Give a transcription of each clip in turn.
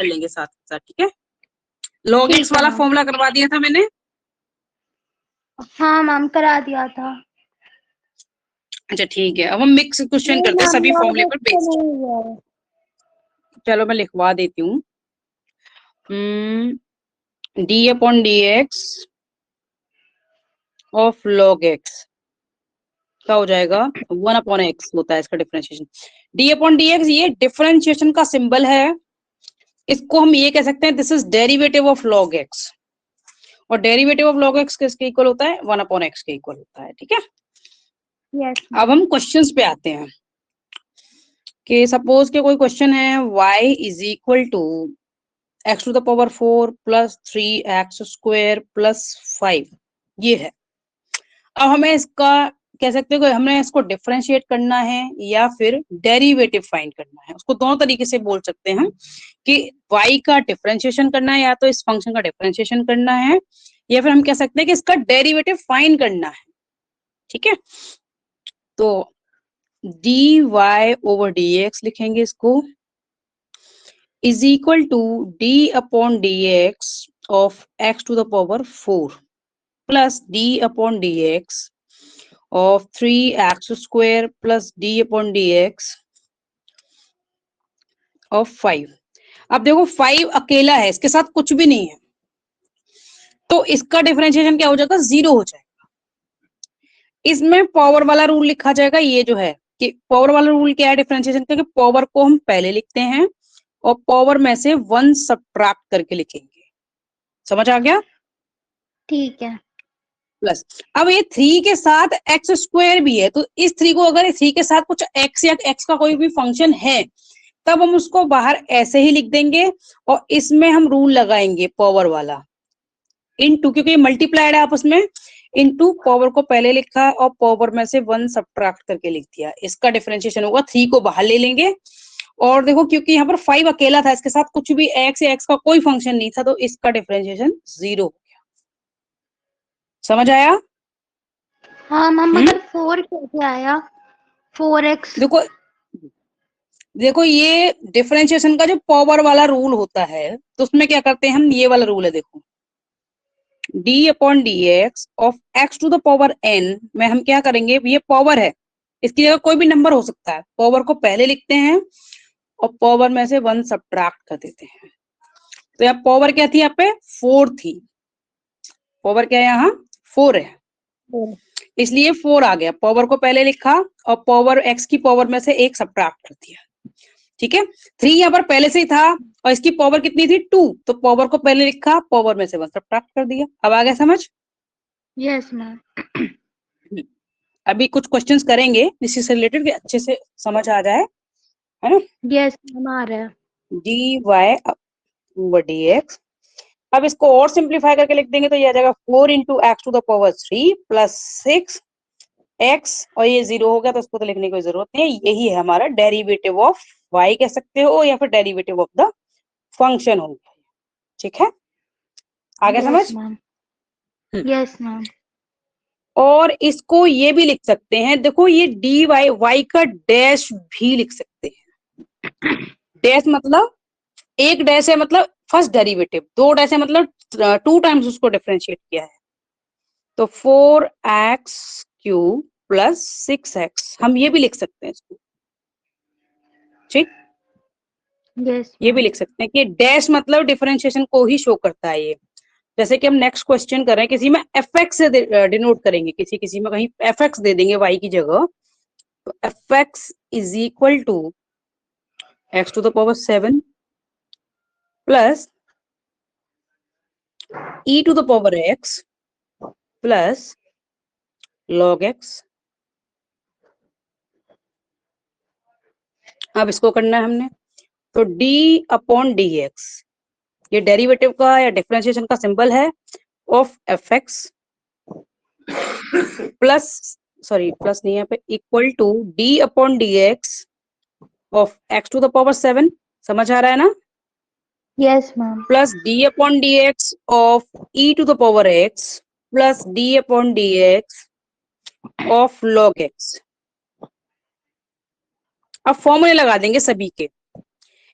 कर लेंगे साथ साथ, ठीक है। log ठीक x है वाला मैम। फॉर्मूला करवा दिया था मैंने। हाँ मैम, करा दिया था। अच्छा ठीक है, अब हम मिक्स क्वेश्चन नहीं करते हैं मैम, सभी log फॉर्मूले x पर तो बेस्ड। नहीं है। चलो मैं लिखवा देती हूँ। D upon D X of log x क्या हो जाएगा, 1 अपॉन एक्स होता है इसका differentiation. D upon D X ये डिफरेंशिएशन का सिंबल है, इसको हम ये कह सकते हैं this is derivative of log x, और डेरिवेटिव ऑफ log x किसके इक्वल होता है, 1 अपॉन एक्स के इक्वल होता है, ठीक है। यस अब मैम। हम क्वेश्चंस पे आते हैं कि सपोज के कोई क्वेश्चन है y is equal to x to the power 4 plus 3x square plus 5, ये है। अब हमें इसका कह सकते हैं कि हमने इसको डिफरेंशिएट करना है या फिर डेरिवेटिव फाइंड करना है, उसको दोनों तरीके से बोल सकते हैं कि y का डिफरेंशिएशन करना है, या तो इस फंक्शन का डिफरेंशिएशन करना है, या फिर हम कह सकते हैं कि इसका डेरिवेटिव फाइंड करना है, ठीक है। तो dy ओवर dx लिखेंगे इसको, is equal to D upon D X of X to the power 4 plus D upon D X of 3x square plus d upon dx of 5। अब देखो 5 अकेला है, इसके साथ कुछ भी नहीं है, तो इसका डिफरेंशिएशन क्या हो जाएगा, 0 हो जाएगा। इसमें पावर वाला रूल लिखा जाएगा, ये जो है कि पावर वाला रूल क्या है डिफरेंशिएशन का, कि पावर को हम पहले लिखते हैं और पावर में से 1 सब्ट्रैक्ट करके लिखेंगे। समझ आ गया। ठीक है। प्लस अब ये 3 के साथ एक्स स्क्वायर भी है, तो इस 3 को अगर 3 के साथ कुछ एक्स या एक्स का कोई भी फंक्शन है तब हम उसको बाहर ऐसे ही लिख देंगे, और इसमें हम रूल लगाएंगे पावर वाला इनटू, क्योंकि मल्टीप्लाइड है आपस में, इनटू पावर को पहले लिखा और पावर में से 1 सब्ट्रैक्ट करके लिख दिया। इसका डिफरेंशिएशन होगा, 3 को बाहर ले लेंगे, और देखो क्योंकि यहाँ पर 5 अकेला था, इसके साथ कुछ भी एक्स या एक्स का कोई फंक्शन नहीं था, तो इसका डिफरेंशिएशन 0 हो गया। समझ आया। हाँ मैम, मगर 4 कैसे आया? 4x। देखो देखो ये डिफरेंशिएशन का जो पावर वाला रूल होता है, तो उसमें क्या करते हैं हम, ये वाला रूल है देखो, d upon D X of X to the power n में हम क्या करेंगे, ये पावर है, इसकी जगह कोई भी नंबर हो सकता है, पावर को पहले लिखते हैं और पावर में से 1 सब्ट्रैक्ट कर देते हैं। तो यहाँ पावर क्या थी, यहाँ पे 4 थी, पावर क्या है यहाँ 4 है, इसलिए 4 आ गया, पावर को पहले लिखा और पावर एक्स की पावर में से 1 सब्ट्रैक्ट कर दिया, ठीक है। 3 यहाँ पर पहले से ही था और इसकी पावर कितनी थी 2, तो पावर को पहले लिखा, पावर में से 1 सब्ट्रैक्ट कर दिया। अब आ गया समझ। Yes ma'am. अभी कुछ क्वेश्चंस करेंगे इसी से रिलेटेड कि अच्छे से समझ आ जाए, है ना। यस मैम, आ रहा है। D Y over D X, अब इसको और सिंप्लीफाई करके लिख देंगे तो ये आ जाएगा 4 into X to the power 3 plus 6 X, और ये 0 हो गया तो इसको तो लिखने की कोई जरूरत नहीं है, यही है हमारा डेरिवेटिव ऑफ y कह सकते हो, या फिर डेरिवेटिव ऑफ द फंक्शन हो गया, ठीक है। आगे समझ। Yes ma'am. Yes ma'am. और इसको ये भी लिख सकते हैं, देखो ये डी वाई, वाई का डैश भी लिख सकते हैं। डैश मतलब एक डैश है मतलब फर्स्ट डेरिवेटिव, 2 डैश है मतलब 2 टाइम्स उसको डिफरेंशिएट किया है, तो 4x क्यूब प्लस 6x, हम ये भी लिख सकते हैं इसको, ठीक। यस ये भी मैम। लिख सकते हैं कि डैश मतलब डिफरेंशिएशन को ही शो करता है ये। जैसे कि हम नेक्स्ट क्वेश्चन कर रहे हैं, किसी में fx से डिनोट करेंगे, किसी किसी में कहीं fx दे देंगे y की जगह, तो fx is equal to x to the power 7 plus e to the power x plus log x। अब इसको करना है हमने, तो d अपॉन डी एक्स, ये डेरिवेटिव का या डिफरेंशिएशन का सिंबल है, of fx plus, sorry plus नहीं है पे, equal to d upon D X of x to the power 7, समझ आ रहा है ना, yes ma'am. Plus d upon D X of e to the power x plus d upon D X of log x। अब फॉर्मूले लगा देंगे सभी के,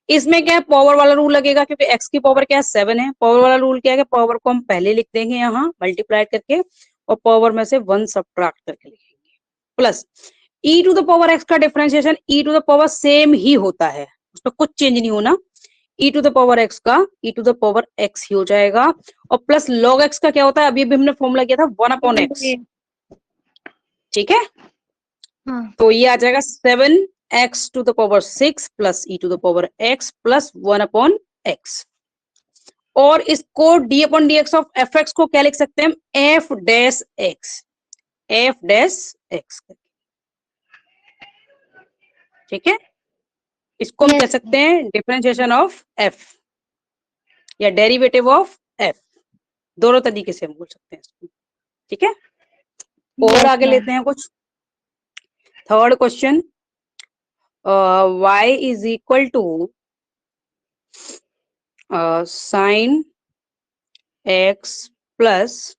इसमें क्या है, पावर वाला रूल लगेगा क्योंकि x की पावर क्या है 7 है। पावर वाला रूल क्या है कि पावर को हम पहले लिख देंगे यहाँ मल्टीप्लाई करके और पावर में से 1 सब्ट्रैक्ट करके लिखेंगे, plus e to the power x का differentiation e to the power same ही होता है, उसमें कुछ चेंज नहीं होना। e to the power x का e to the power x ही हो जाएगा और प्लस log x का क्या होता है, अभी अभी हमने फॉर्मूला किया था 1 अपॉन x, ठीक है। हाँ तो ये आ जाएगा 7x to the power 6 plus e to the power x plus 1 upon x। और इसको d upon D X of F X को क्या लिख सकते हैं हम, F dash X, F dash X, ठीक है। इसको हम Yes, कह सकते हैं डिफरेंशिएशन ऑफ f या डेरिवेटिव ऑफ f, दोनों तरीके से हम बोल सकते हैं इसको, ठीक है। और yes, आगे ma'am. लेते हैं कुछ। Third question, y is equal to sine x plus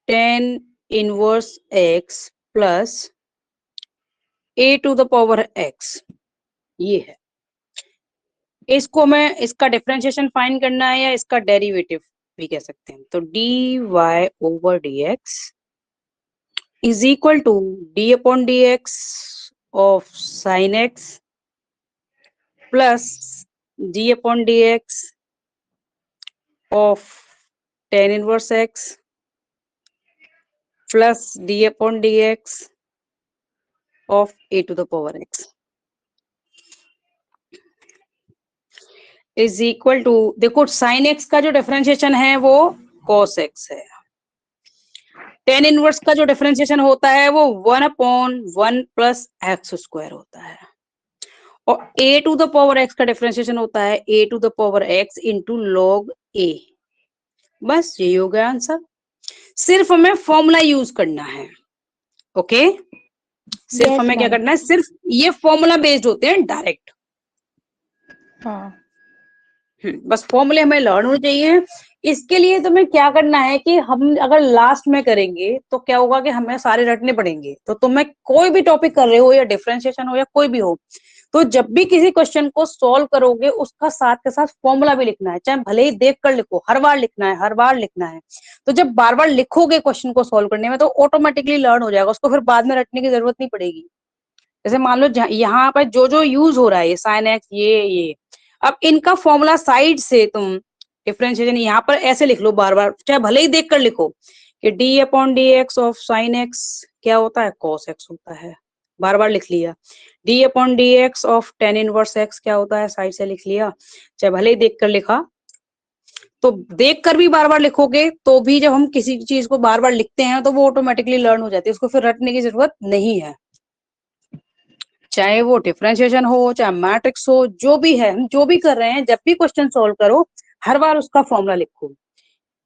tan inverse x plus a to the power x, ये है। इसको मैं इसका डिफरेंशिएशन फाइंड करना है या इसका डेरिवेटिव भी कह सकते हैं, तो dy over dx is equal to d upon dx of sine x plus d upon dx of tan inverse x plus d upon dx of a to the power x is equal to, देखो sine x का जो differentiation है वो cos x है, tan inverse का जो differentiation होता है वो 1 अपॉन 1 प्लस एक्स स्क्वायर होता है, और a to the power x का डिफरेंशिएशन होता है a to the power x into log a। बस यही हो गया आंसर, सिर्फ हमें फॉर्मूला यूज करना है, ओके। सिर्फ Yes, हमें क्या ma'am. करना है, सिर्फ ये फॉर्मूला बेस्ड होते हैं डायरेक्ट, हाँ बस फॉर्मूले हमें लर्न होने चाहिए। इसके लिए तुम्हें क्या करना है कि हम अगर लास्ट में करेंगे तो क्या होगा कि हमें सारे रटने पड़ेंगे, तो तुम्हें कोई भी टॉपिक कर रहे हो या डिफरेंशिएशन हो या कोई भी हो, तो जब भी किसी क्वेश्चन को सॉल्व करोगे उसका साथ के साथ फॉर्मूला भी लिखना है, चाहे भले ही देख कर लिखो, हर बार लिखना है, हर बार लिखना है। तो जब बार बार लिखोगे क्वेश्चन को सॉल्व करने में तो ऑटोमेटिकली लर्न हो जाएगा, उसको फिर बाद में रटने की जरूरत नहीं पड़ेगी। जैसे मान लो यहाँ पर जो जो यूज हो रहा है, ये साइन एक्स, ये अब इनका फॉर्मूला साइड से तुम डिफरेंशिएशन यहाँ पर ऐसे लिख लो बार बार, चाहे भले ही देख कर लिखो कि D upon D X of sine x क्या होता है, कॉस एक्स होता है, बार बार लिख लिया। D upon D X of tan inverse x क्या होता है, साइड से लिख लिया, चाहे भले ही देख कर लिखा। तो देख कर भी बार बार लिखोगे तो भी जब हम किसी चीज को बार बार लिखते हैं तो वो ऑटोमेटिकली लर्न हो जाती है, उसको फिर रटने की जरूरत नहीं है, चाहे वो डिफरेंशिएशन हो चाहे मैट्रिक्स हो, जो भी है, हम जो भी कर रहे हैं, जब भी क्वेश्चन सॉल्व करो हर बार उसका फॉर्मूला लिखो,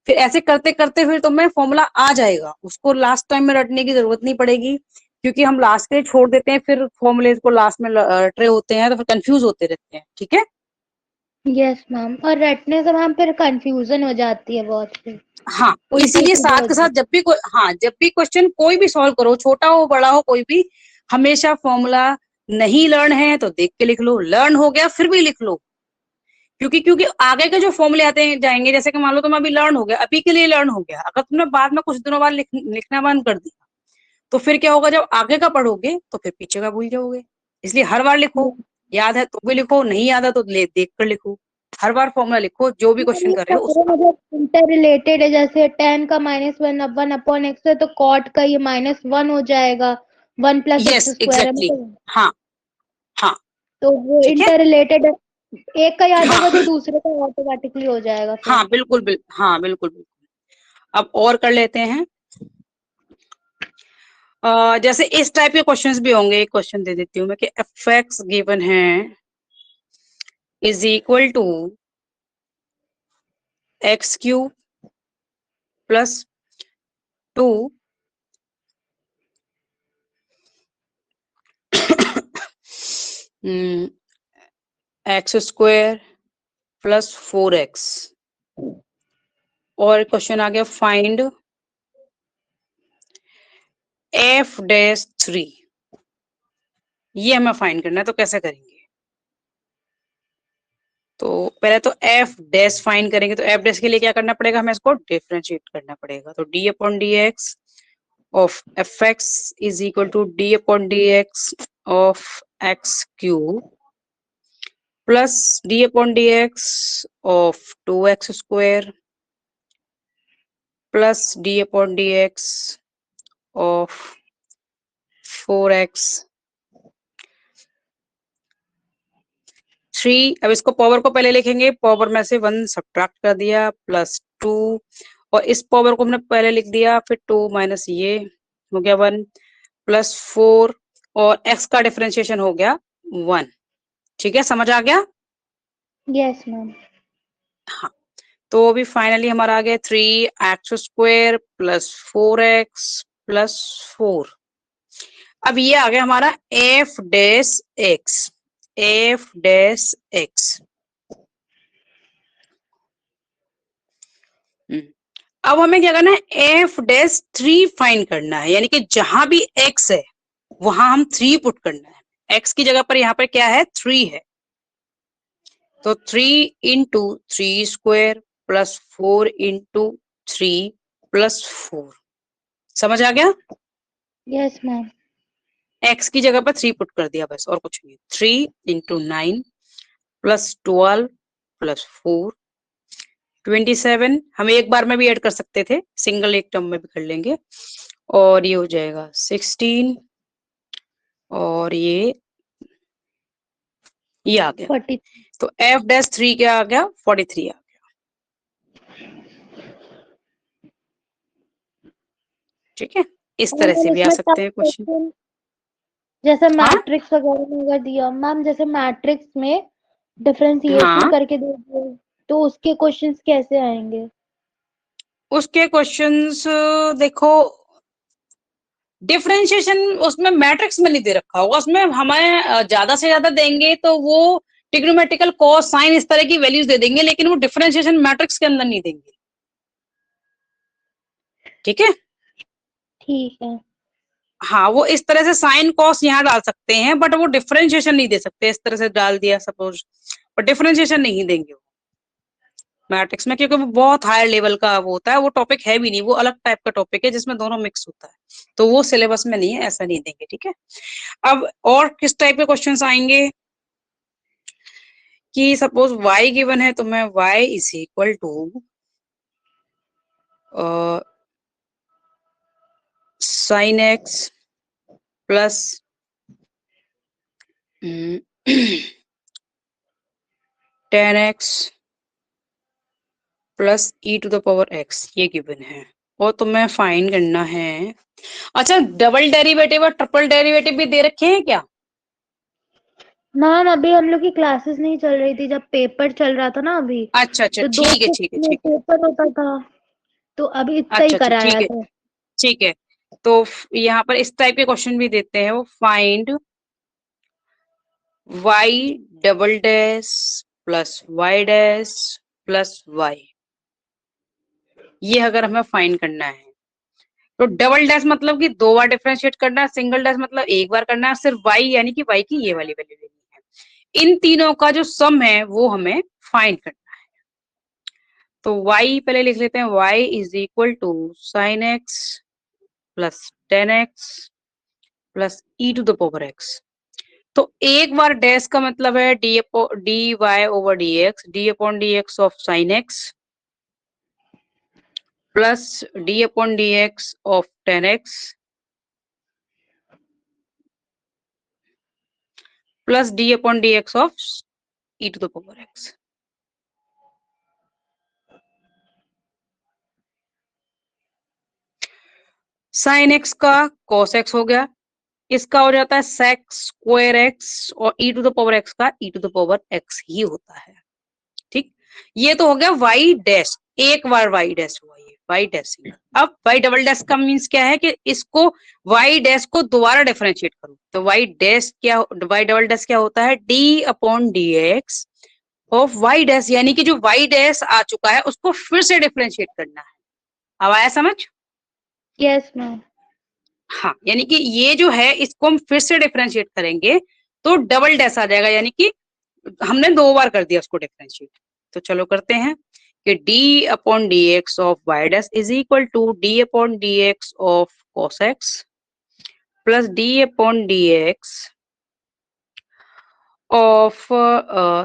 फिर ऐसे करते करते फिर तुम्हें फॉर्मूला आ जाएगा, उसको लास्ट टाइम में रटने की जरूरत नहीं पड़ेगी, क्योंकि हम लास्ट के लिए छोड़ देते हैं, फिर फॉर्मूले को लास्ट में रट रहे होते हैं तो फिर कंफ्यूज होते रहते हैं, ठीक है। यस मैम, और रटने से मैम फिर कंफ्यूजन हो जाती है बहुत, फिर हाँ, उल्टा इसीलिए सीधा साथ हो के साथ जाता जब भी कोई, हाँ जब भी क्वेश्चन कोई भी सॉल्व करो, छोटा हो बड़ा हो कोई भी, हमेशा फॉर्मूला नहीं लर्न है तो देख के लिख लो, लर्न हो गया फिर भी लिख लो, क्योंकि क्योंकि आगे के जो फॉर्मूले आते हैं जाएंगे, जैसे कि मान लो तुम अभी लर्न हो गया, अभी के लिए लर्न हो गया, अगर तुमने बाद में कुछ दिनों बाद लिखना बंद कर दिया तो फिर क्या होगा, जब आगे का पढ़ोगे तो फिर पीछे का भूल जाओगे। इसलिए हर बार लिखो, है। याद है तो भी लिखो, नहीं याद है तो देख कर लिखो, हर बार फॉर्मूला लिखो जो भी क्वेश्चन कर रहे हो अगर उसका। मतलब इंटर रिलेटेड है, जैसे 10 का -1 अपॉन एक्स है तो कॉट का ये -1 हो जाएगा, 1 प्लस एक्स यस स्क्वायर है, एग्जैक्टली, मतलब हाँ हाँ, तो वो ठीक है, इंटर रिलेटेड है, एक का याद होगा तो हाँ दूसरे का ऑटोमेटिकली हो जाएगा फिर। हाँ बिल्कुल हाँ बिल्कुल बिल्कुल। अब और कर लेते हैं, जैसे इस टाइप के क्वेश्चंस भी होंगे, एक क्वेश्चन दे देती हूँ मैं कि एफ एक्स गिवन है is equal to X cube plus 2 X square plus 4x, और क्वेश्चन आ गया फाइंड f डैश 3, ये हमें फाइंड करना है, तो कैसे करेंगे। तो पहले तो एफ डैश फाइंड करेंगे, तो एफ डैश के लिए क्या करना पड़ेगा, हमें इसको डिफरेंशिएट करना पड़ेगा। तो D upon D X of F X is equal to D upon D X of X cube plus D upon D X of 2x square plus D upon D X of 4x 3। अब इसको power को पहले लिखेंगे, power में से 1 subtract कर दिया plus 2, और इस पावर को हमने पहले लिख दिया, फिर 2 माइनस ये हो गया 1 प्लस 4, और x का डिफरेंशिएशन हो गया 1। ठीक है, समझ आ गया? Yes ma'am. हाँ, तो अभी फाइनली हमारा आ गया 3x square plus 4x plus 4। अब ये आ गया हमारा F dash X, F dash x. अब हमें क्या करना है, एफ डैश 3 फाइंड करना है, यानी कि जहां भी x है वहां हम 3 पुट करना है। x की जगह पर यहाँ पर क्या है, 3 है, तो 3 into 3 square plus 4 into 3 plus 4। समझ आ गया? Yes ma'am. x की जगह पर 3 पुट कर दिया बस, और कुछ नहीं। 3 इंटू 9 प्लस 12 प्लस 4 27। हम एक बार में भी ऐड कर सकते थे, सिंगल एक टर्म में भी कर लेंगे, और ये हो जाएगा 16, और ये आ गया। 40। तो एफ डैश 3 क्या आ गया, 43 आ गया। ठीक है, इस तरह से भी आ सकते हैं क्वेश्चन। जैसे हाँ मैट्रिक्स वगैरह में अगर दिया मैम, जैसे मैट्रिक्स में डिफरेंशिएशन हाँ, करके दे दिए तो उसके क्वेश्चंस कैसे आएंगे? उसके क्वेश्चंस देखो, डिफरेंशिएशन उसमें मैट्रिक्स में नहीं दे रखा होगा, उसमें हमें ज्यादा से ज्यादा देंगे तो वो ट्रिग्नोमेट्रिकल कॉस साइन इस तरह की वैल्यूज दे देंगे, लेकिन वो डिफरेंशिएशन मैट्रिक्स के अंदर नहीं देंगे। ठीक है, ठीक है। हाँ, वो इस तरह से साइन कॉस यहाँ डाल सकते हैं, बट वो डिफरेंशिएशन नहीं दे सकते। इस तरह से डाल दिया सपोज, पर डिफरेंशिएशन नहीं देंगे वो मैट्रिक्स में, क्योंकि वो बहुत हायर लेवल का वो होता है, वो टॉपिक है भी नहीं, वो अलग टाइप का टॉपिक है जिसमें दोनों मिक्स होता है, तो वो सिलेबस में नहीं है, ऐसा नहीं देंगे। ठीक है, अब और किस टाइप के क्वेश्चंस आएंगे कि सपोज y गिवन है, तो मैं y is equal to sine X plus 10x plus E to the power x, ये गिवन है, और तुम्हें फाइंड करना है। अच्छा, डबल डेरिवेटिव और ट्रिपल डेरिवेटिव भी दे रखे हैं क्या? मैम अभी हम लोग की क्लासेस नहीं चल रही थी, जब पेपर चल रहा था ना अभी, अच्छा अच्छा, तो दो ठीक है शिफ्ट ठीक है में ठीक है, पेपर होता था, तो अभी इतना ही अच्छा अच्छा कराया ठीक है था। ठीक है। तो यहाँ पर इस टाइप के क्वेश्चन भी देते हैं, वो find y double dash plus y dash plus y, ये अगर हमें फाइंड करना है, तो डबल डैश मतलब कि 2 बार डिफरेंशिएट करना है, सिंगल डैश मतलब एक बार करना है, सिर्फ y यानी कि y की ये वाली वैल्यू लेनी है। इन तीनों का जो सम है वो हमें फाइंड करना है। तो y पहले लिख लेते हैं, y is equal to sine X plus 10x plus E to the power x। तो एक बार डैश का मतलब है D Y over D X, D upon D X of sine X plus D upon D X of 10x plus D upon D X of E to the power x। Sine X का cos x हो गया, इसका हो जाता है sec square x, और e to the power x का e to the power x ही होता है। ठीक, ये तो हो गया y डैश, एक बार y डैश हुआ, ये y डैश। अब y डबल डैश का मीन्स क्या है कि इसको y डैश को दोबारा डिफरेंशिएट करो, तो y डैश क्या, y डबल डैश क्या होता है, d upon D X of y dash, यानी कि जो y डैश आ चुका है उसको फिर से डिफरेंशिएट करना है। अब आया समझ? Yes ma'am. हाँ, यानी कि ये जो है इसको हम फिर से डिफरेंशिएट करेंगे तो डबल डैश आ जाएगा, यानी कि हमने 2 बार कर दिया उसको डिफरेंशिएट, तो चलो करते हैं कि d upon dx of y dash is equal to d upon dx of cos x plus d upon dx of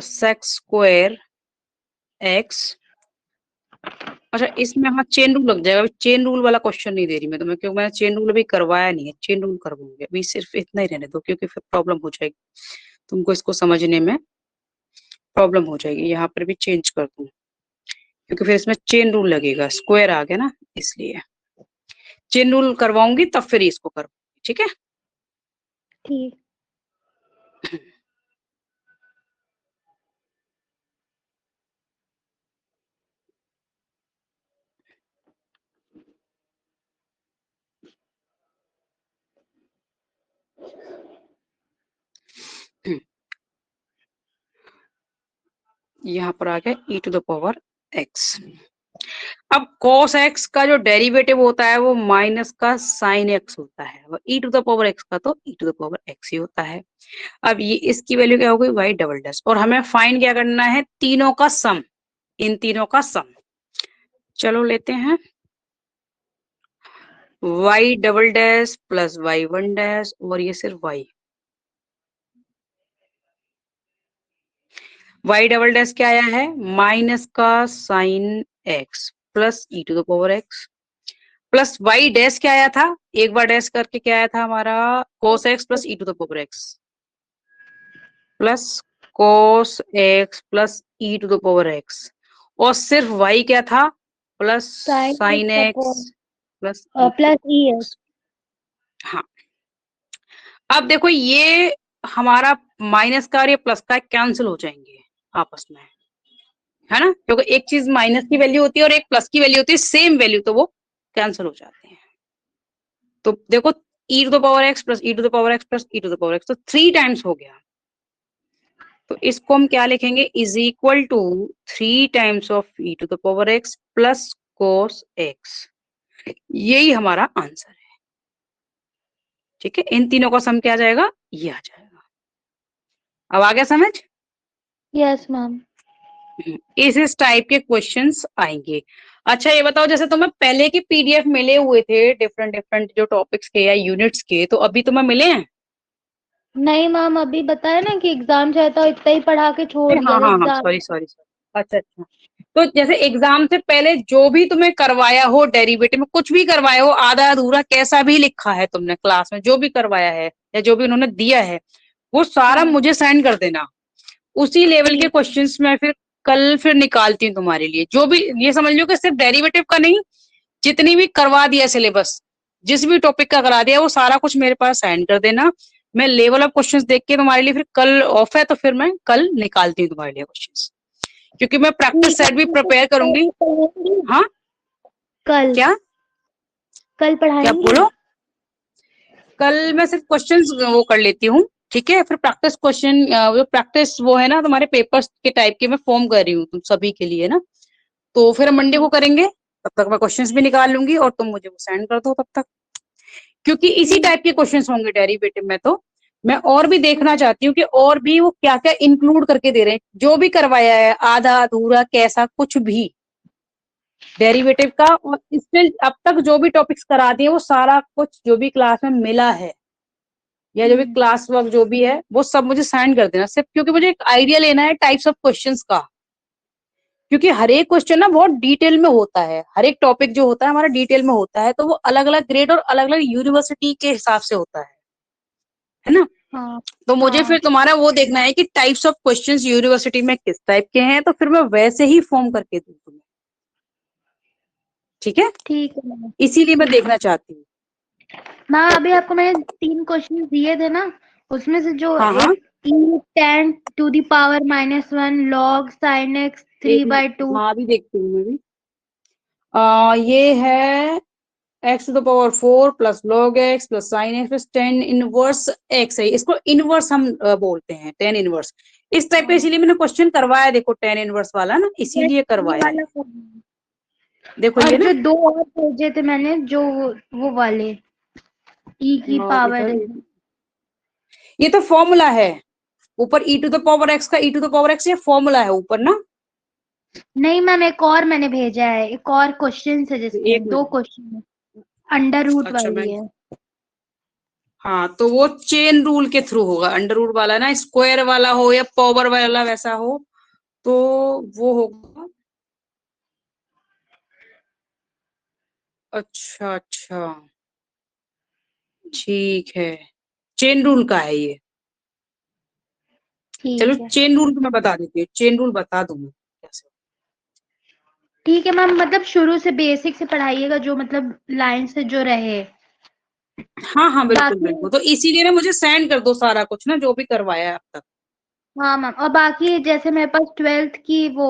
sec square x। अच्छा, इसमें हाँ चेन रूल लग जाएगा, चेन रूल वाला क्वेश्चन नहीं दे रही मैं तुम्हें, क्योंकि मैंने चेन रूल अभी करवाया नहीं है, चेन रूल करवाऊंगी अभी, सिर्फ इतना ही रहने दो क्योंकि फिर प्रॉब्लम हो जाएगी तुमको, इसको समझने में प्रॉब्लम हो जाएगी। यहाँ पर भी चेंज कर दूं क्योंकि फिर इसमें चेन रूल लगेगा, स्क्वायर आ गया ना, इसलिए चेन रूल करवाऊंगी तब फिर इसको करवाऊंगी, ठीक है। ठीक। यहाँ पर आ गया e to the power x। अब cos x का जो डेरिवेटिव होता है वो माइनस का साइन x होता है, और e to the power x का तो e to the power x ही होता है। अब ये इसकी वैल्यू क्या हो गई y डबल डैश, और हमें फाइंड क्या करना है, तीनों का सम, इन तीनों का सम। चलो लेते हैं y double dash plus y one dash, और ये सिर्फ y डबल डैश क्या आया है, माइनस का sine x plus e to the power x, plus y dash क्या आया था, एक बार डैश करके क्या आया था हमारा, cos x plus e to the power x plus cos x plus e to the power x, और सिर्फ y क्या था, plus sine x plus plus e x. हाँ। अब देखो ये हमारा माइनस का और ये प्लस का कैंसिल हो जाएंगे आपस में, है ना, क्योंकि एक चीज माइनस की वैल्यू होती है और एक प्लस की वैल्यू होती है, सेम वैल्यू, तो वो कैंसिल हो जाते हैं। तो देखो e to the power x plus e to the power x plus e to the power x, तो 3 टाइम्स हो गया। तो इसको हम क्या लिखेंगे, is equal to 3 times of e to the power x plus cos x, यही हमारा आंसर है। ठीक है, इन तीनों का सम क्या आ जाएगा, ये आ जाएगा। अब आ गया समझ। Yes ma'am. इस टाइप के क्वेश्चंस आएंगे। अच्छा ये बताओ, जैसे तुम्हें पहले के पीडीएफ मिले हुए थे डिफरेंट डिफरेंट जो टॉपिक्स के या यूनिट्स के, तो अभी तुम्हें मिले हैं? नहीं मैम, अभी बताया ना कि एग्जाम चाहे तो इतना ही पढ़ा के छोड़ दिया हाँ था हाँ हाँ, एग्जाम। सॉरी सॉरी सॉरी, अच्छा अच्छा। तो जैसे एग्जाम से पहले जो भी तुम्हें करवाया हो, डेरिवेटिव में कुछ भी करवाया हो, आधा अधूरा कैसा भी लिखा है तुमने क्लास में, जो भी करवाया है या जो भी उन्होंने दिया है, वो सारा मुझे सेंड कर देना। उसी लेवल के क्वेश्चंस मैं फिर कल फिर निकालती हूँ तुम्हारे लिए, जो भी, ये समझ लो कि सिर्फ डेरिवेटिव का नहीं, जितनी भी करवा दिया सिलेबस, जिस भी टॉपिक का करा दिया, वो सारा कुछ मेरे पास सेंड कर देना। मैं लेवल ऑफ क्वेश्चंस देख के तुम्हारे लिए, फिर कल ऑफ है तो फिर मैं कल निकालती हूँ तुम्हारे लिए क्वेश्चंस, क्योंकि मैं प्रैक्टिस सेट भी प्रिपेयर करूंगी। हाँ कल क्या कल क्या पढ़ाएंगी? बोलो, कल मैं सिर्फ क्वेश्चंस वो कर लेती हूँ, ठीक है, फिर प्रैक्टिस क्वेश्चन, जो प्रैक्टिस वो है ना तुम्हारे पेपर्स के टाइप के मैं फॉर्म कर रही हूँ तुम सभी के लिए ना, तो फिर मंडे को करेंगे, तब तक मैं क्वेश्चंस भी निकाल लूंगी और तुम मुझे वो सेंड कर दो तब तक, क्योंकि इसी टाइप के क्वेश्चंस होंगे डेरिवेटिव में। तो मैं और भी देखना चाहती हूँ कि और भी वो क्या क्या इंक्लूड करके दे रहे हैं, जो भी करवाया है आधा अधूरा कैसा कुछ भी डेरिवेटिव का, और इसमें अब तक जो भी टॉपिक्स करा दिए वो सारा कुछ जो भी क्लास में मिला है या जो भी क्लास वर्क जो भी है वो सब मुझे सेंड कर देना, सिर्फ क्योंकि मुझे एक आइडिया लेना है टाइप्स ऑफ क्वेश्चंस का, क्योंकि हर एक क्वेश्चन ना बहुत डिटेल में होता है, हर एक टॉपिक जो होता है हमारा डिटेल में होता है, तो वो अलग अलग ग्रेड और अलग अलग यूनिवर्सिटी के हिसाब से होता है ना। हाँ तो मुझे फिर तुम्हारा वो देखना है कि टाइप्स ऑफ क्वेश्चंस यूनिवर्सिटी में किस टाइप के हैं, तो फिर मैं वैसे ही फॉर्म करके दूं तुम्हें, ठीक है, ठीक है मैम। इसीलिए मैं देखना चाहती हूँ। मैम अभी आपको मैंने 3 क्वेश्चन दिए थे ना, उसमें से जो हाँ हाँ, एक tan to the power -1 log sin x एक 3/2। हाँ भी देखती हूँ मैं भी। ये है x to the power 4 plus log x plus sine x plus tan inverse x है, इसको इनवर्स हम बोलते हैं, टेन इनवर्स इस टाइप का, इसीलिए मैंने क्वेश्चन करवाया, देखो टेन इनवर्स वाला ना, इसीलिए करवाया है। देखो और ये जो ना, 2 और भेजे थे मैंने, जो वो वाले e की पावर इधर है। ये तो फॉर्मूला है, ऊपर e to the power x का e to the power x ये फॉर्मूला है ऊपर ना। नहीं मैम, एक और मैंने भेजा है, एक और क्वेश्चन है जिसमें एक 2 मिनट, क्वेश्चन है, अंडर रूट अच्छा मैं, वाली है। हाँ तो वो चेन रूल के थ्रू होगा, अंडर रूट वाला ना, स्क्वायर वाला हो या पावर वाला वैसा हो तो वो होगा। अच्छा अच्छा, ठीक है, चेन रूल का है ये। चलो ठीक है, चेन रूल तो मैं बता देती हूँ, चेन रूल बता दूं मैं कैसे। ठीक है मैम, मतलब शुरू से बेसिक से पढ़ाइएगा, जो मतलब लाइन से जो रहे। हाँ हाँ बिल्कुल बाकी बिल्कुल, तो इसीलिए ना मुझे सेंड कर दो सारा कुछ ना जो भी करवाया है अब तक। हाँ मैम, और बाकी जैसे मेरे पास 12th की वो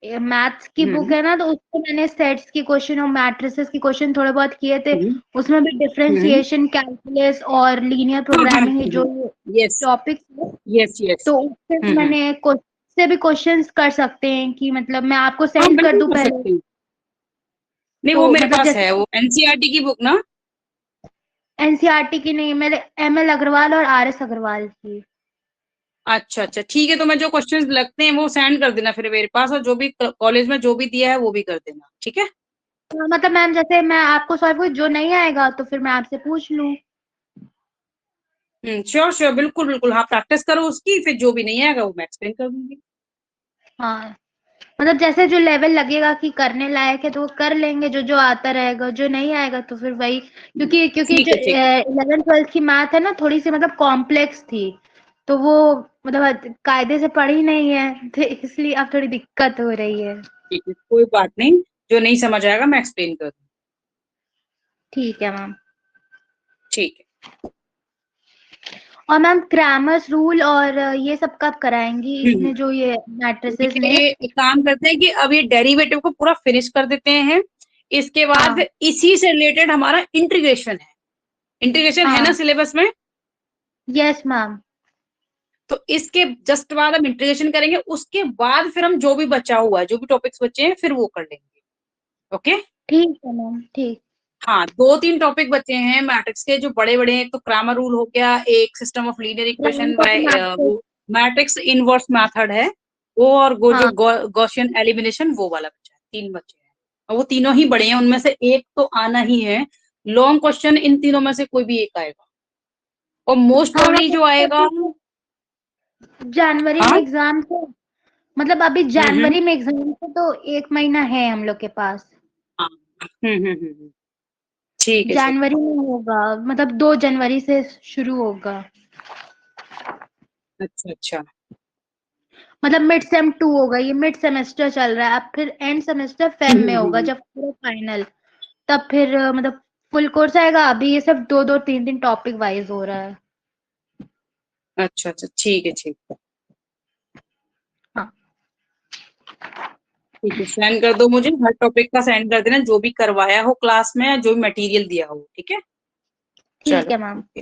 मैथ्स की बुक हम्म है ना, तो उसमें मैंने सेट्स की क्वेश्चन और मैट्रिसेस की क्वेश्चन थोड़े बहुत किए थे। हम्म उसमें भी हम्म, डिफरेंशिएशन, कैलकुलस और लीनियर हाँ हाँ प्रोग्रामिंग है जो यस टॉपिक्स है, यस यस। तो उससे भी हम्म, मैंने से भी क्वेश्चंस कर सकते हैं कि मतलब मैं आपको हाँ सेंड कर बिल्कुल दूं कर पहले। सकते हैं। नहीं वो तो मेरे मतलब पास जैसे है, वो एनसीईआरटी की बुक ना। एनसीईआरटी की नहीं, मेरे एमएल अग्रवाल और आरएस अग्रवाल की। अच्छा अच्छा ठीक है, तो मैं जो क्वेश्चंस लगते हैं वो सेंड कर देना फिर मेरे पास, और जो भी कॉलेज में जो भी दिया है वो भी कर देना, ठीक है। तो मतलब मैम जैसे मैं आपको सॉल्व कोई जो नहीं आएगा तो फिर मैं आपसे पूछ लूं। श्योर श्योर, बिल्कुल बिल्कुल, हाँ प्रैक्टिस करो उसकी, फिर जो भी नहीं आएगा वो मैं एक्सप्लेन कर दूंगी। हाँ, मतलब जैसे जो लेवल लगेगा कि करने लायक है तो वो कर लेंगे, जो जो आता रहेगा, जो नहीं आएगा तो फिर वही, क्योंकि ठीक जो है ठीक। 11th 12th की मैथ है ना, थोड़ी सी मतलब कॉम्प्लेक्स थी, तो वो मतलब कायदे से पढ़ी नहीं है, तो इसलिए अब थोड़ी दिक्कत हो रही है। ठीक है कोई बात नहीं, जो नहीं समझ आएगा मैं एक्सप्लेन कर दूँ। ठीक है मैम। ठीक है। और मैम ग्रामर्स रूल और ये सब कब कराएंगी हम्म, इसमें, जो ये मैट्रिसेस में? ये एक काम करते हैं कि अब ये डेरिवेटिव को पूरा फिनिश कर देते हैं, इसके बाद हाँ इसी से रिलेटेड हमारा इंटीग्रेशन है। इंटीग्रेशन है ना हाँ, सिलेबस में। Yes ma'am. तो इसके जस्ट बाद हम इंटीग्रेशन करेंगे, उसके बाद फिर हम जो भी बचा हुआ है, जो भी टॉपिक्स बचे हैं फिर वो कर लेंगे। ओके। ठीक है मैम, ठीक। हाँ दो तीन टॉपिक बचे हैं मैट्रिक्स के जो बड़े बड़े हैं, एक तो क्रामर रूल हो गया, एक system of linear equation rank of by matrix. वो मैट्रिक्स इनवर्स मेथड है वो, और वो जो हाँ गॉसियन एलिमिनेशन वो वाला बचा है, तीन बचे हैं। और वो तीनों ही बड़े हैं, उनमें से एक तो आना ही है, लॉन्ग क्वेश्चन इन तीनों में से कोई भी एक आएगा, और मोस्ट हाँ, प्रोबेबली जो आएगा। जनवरी में हाँ एग्जाम थे, मतलब अभी हम्म, जनवरी में एग्जाम थे, तो 1 महीना है हम लोग के पास। हाँ ठीक है ठीक। जनवरी में होगा, मतलब 2 जनवरी से शुरू होगा। अच्छा अच्छा। मतलब मिड सेम 2 होगा, ये मिड सेमेस्टर चल रहा है, अब फिर एंड सेमेस्टर फेब में होगा जब पूरा फाइनल, तब फिर मतलब फुल कोर्स आएगा। अभी ये सब 2 2 3 3 टॉपिक वाइज हो रहा है। अच्छा अच्छा ठीक है ठीक। हाँ ठीक है सेंड कर दो मुझे, हर टॉपिक का सेंड कर देना, जो भी करवाया हो क्लास में, जो भी मटेरियल दिया हो, ठीक है। ठीक चलो है मैम। ओके।